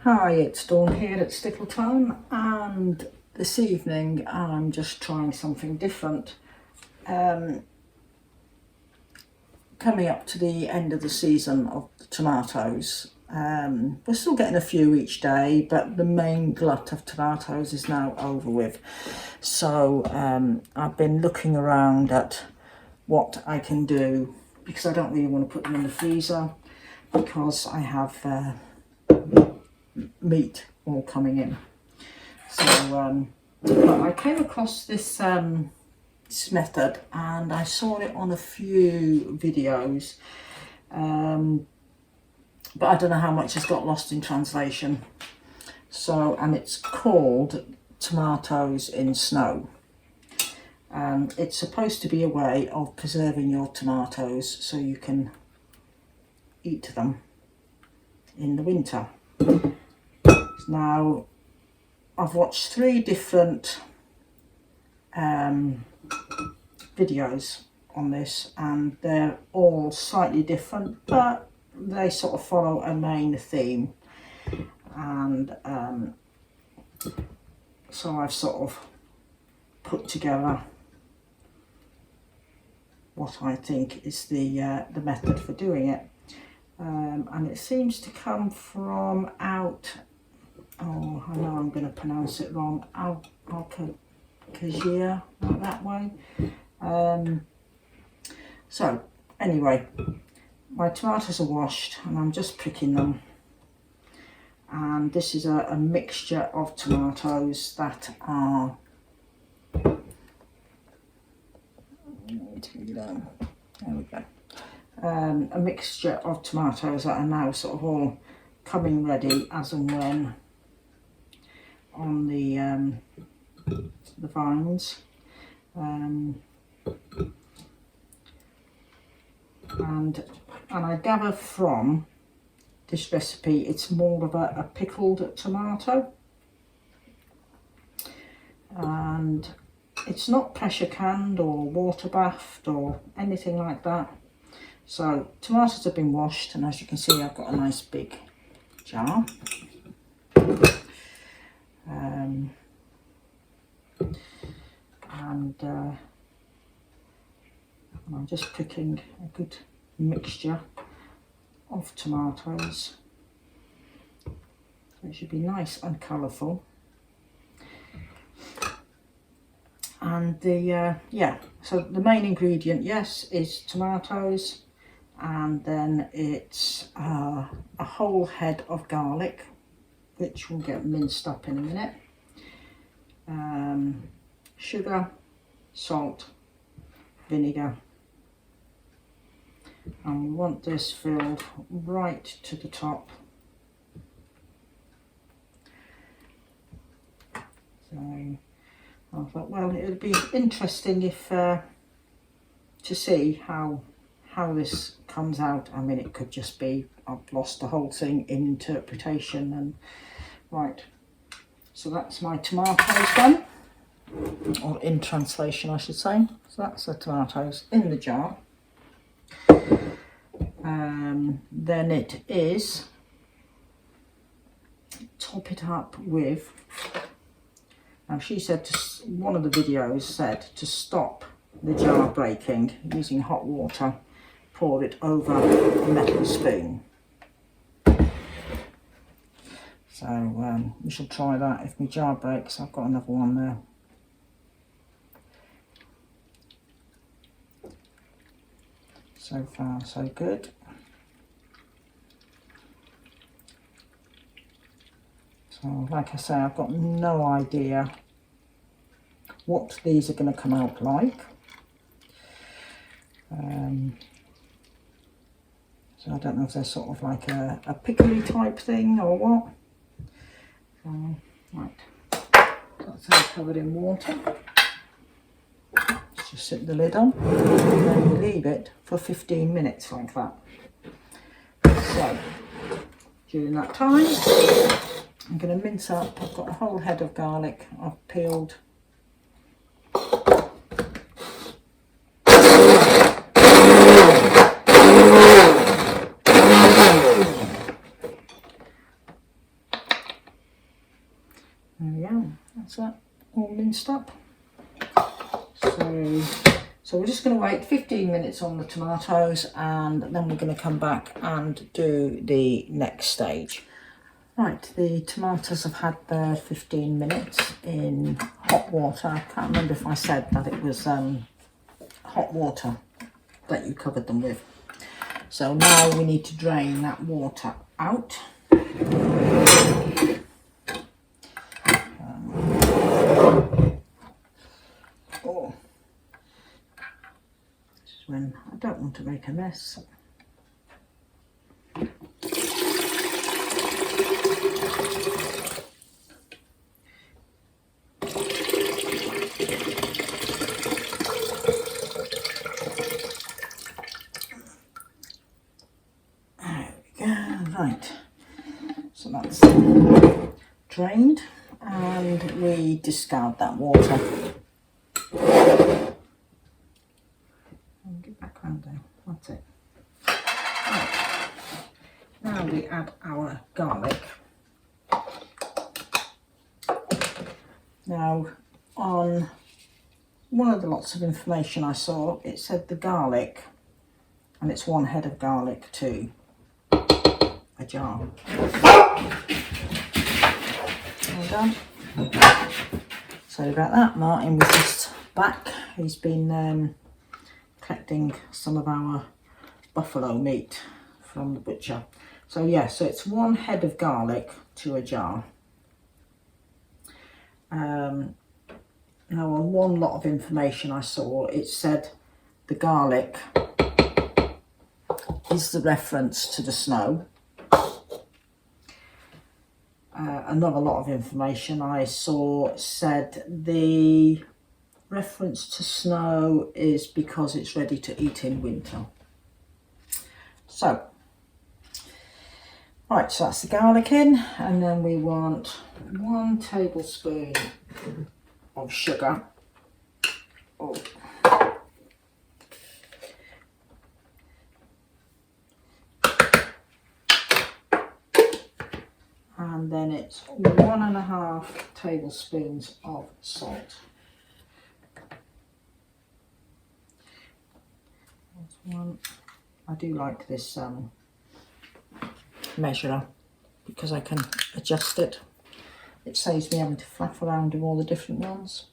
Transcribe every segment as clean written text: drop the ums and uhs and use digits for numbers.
Hi, it's Dawn here at Stickletown, and this evening I'm just trying something different. Coming up to the end of the season of the tomatoes, we're still getting a few each day, but the main glut of tomatoes is now over with. So I've been looking around at what I can do, because I don't really want to put them in the freezer, because I have meat all coming in. So but I came across this this method, and I saw it on a few videos, but I don't know how much has got lost in translation. So, and it's called tomatoes in snow, and it's supposed to be a way of preserving your tomatoes so you can eat them in the winter. Now, I've watched 3 different videos on this, and they're all slightly different, but they sort of follow a main theme. And so I've sort of put together what I think is the method for doing it, and it seems to come from oh, I know I'm going to pronounce it wrong, Alcazia, like that way. So anyway, my tomatoes are washed and I'm just picking them, and this is a mixture of tomatoes that are there we go, a mixture of tomatoes that are now sort of all coming ready as and when on the vines, and I gather from this recipe it's more of a pickled tomato, and it's not pressure canned or water bathed or anything like that. So tomatoes have been washed, and as you can see I've got a nice big jar. I'm just picking a good mixture of tomatoes, so it should be nice and colourful. And so the main ingredient, yes, is tomatoes, and then it's a whole head of garlic, which will get minced up in a minute, sugar, salt, vinegar, and we want this filled right to the top. So I thought, well, it would be interesting if to see how this comes out. I mean, it could just be I've lost the whole thing in interpretation. And right, so that's my tomatoes done, or in translation I should say. So that's the tomatoes in the jar. Then it is top it up with, now she said, one of the videos said to stop the jar breaking using hot water, pour it over a metal spoon. So we shall try that. If my jar breaks, I've got another one there. So far so good. So like I say, I've got no idea what these are going to come out like. So I don't know if they're sort of like a pickly type thing or what. Right, that's all covered in water. Let's just sit the lid on, and then we leave it for 15 minutes like that. So during that time, I'm going to mince up. I've got a whole head of garlic I've peeled. That's that, all minced up. So we're just going to wait 15 minutes on the tomatoes, and then we're going to come back and do the next stage. Right, the tomatoes have had their 15 minutes in hot water. I can't remember if I said that it was hot water that you covered them with. So now we need to drain that water out. This is when I don't want to make a mess. Right, so that's drained, and we discard that water. And get back round there, that's it. Right. Now we add our garlic. Now, on one of the lots of information I saw, it said the garlic, and it's 1 head of garlic to a jar. Well done. Sorry about that. Martin was just back. He's been collecting some of our buffalo meat from the butcher. So yeah, so it's 1 head of garlic to a jar. Now on one lot of information I saw, it said the garlic is the reference to the snow. Another lot of information I saw said the reference to snow is because it's ready to eat in winter. So, right, so that's the garlic in, and then we want 1 tablespoon of sugar. Oh. And then it's 1.5 tablespoons of salt. That's one. I do like this measurer because I can adjust it. It saves me having to flaff around with all the different ones.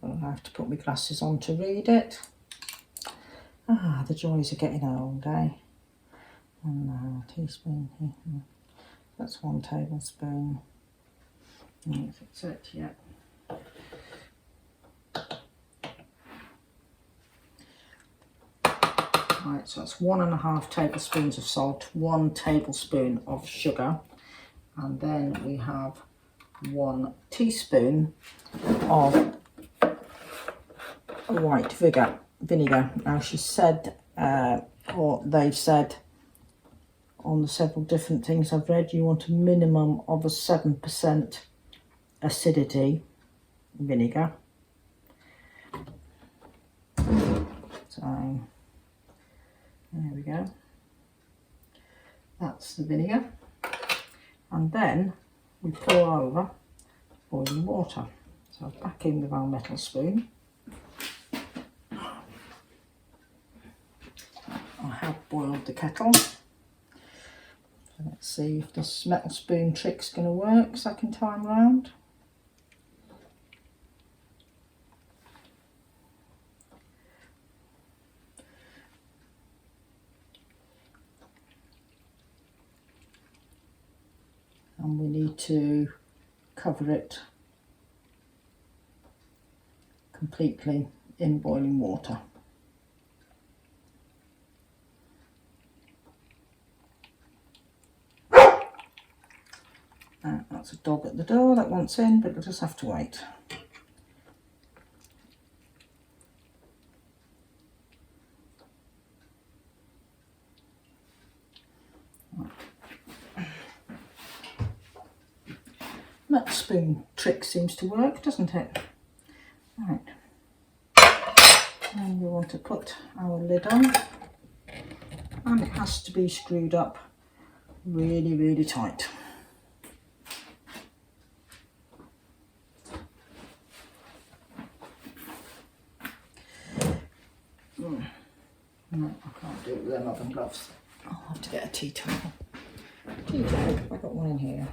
I'll have to put my glasses on to read it. Ah, the joys of getting old, eh? And a teaspoon here. That's 1 tablespoon. That's it, yeah. Right, so that's 1.5 tablespoons of salt, 1 tablespoon of sugar, and then we have 1 teaspoon of white vinegar. Now she said, or they've said on the several different things I've read, you want a minimum of a 7% acidity vinegar. So there we go. That's the vinegar. And then we pour over boiling water. So back in with our metal spoon. I have boiled the kettle. So let's see if this metal spoon trick's going to work second time round. And we need to cover it completely in boiling water. That's a dog at the door that wants in, but we'll just have to wait. That spoon trick seems to work, doesn't it? Right. And we want to put our lid on. and it has to be screwed up really, really tight. No, I can't do it with them oven gloves. I'll have to get a tea towel. Tea towel, I got one in here.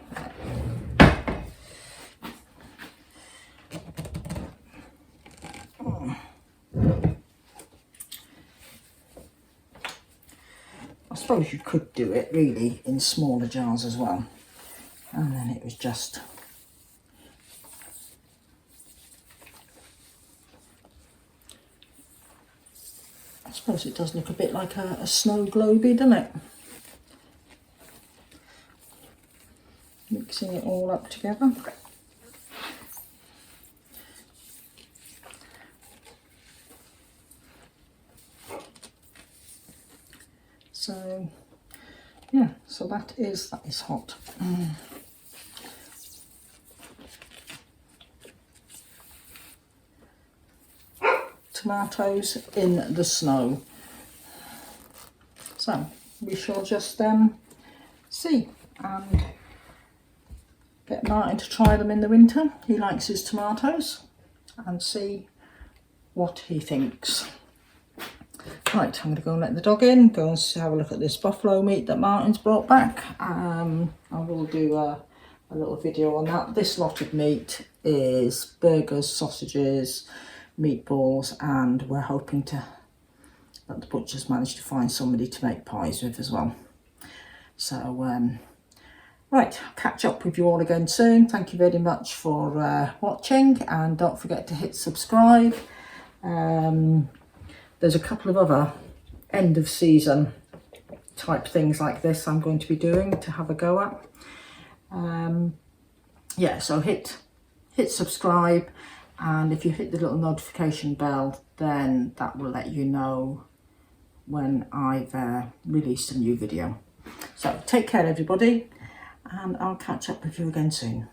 I suppose you could do it really in smaller jars as well, and then it was just I suppose it does look a bit like a snow globe, doesn't it? Mixing it all up together. So yeah, so that is hot. Tomatoes in the snow. So we shall just see and get Martin to try them in the winter. He likes his tomatoes, and see what he thinks. Right, I'm going to go and let the dog in, go and have a look at this buffalo meat that Martin's brought back. I will do a little video on that. This lot of meat is burgers, sausages, meatballs, and we're hoping that the butcher's managed to find somebody to make pies with as well. So, right, I'll catch up with you all again soon. Thank you very much for watching, and don't forget to hit subscribe. There's a couple of other end of season type things like this I'm going to be doing to have a go at. Yeah, so hit subscribe, and if you hit the little notification bell, then that will let you know when I've released a new video. So take care everybody, and I'll catch up with you again soon.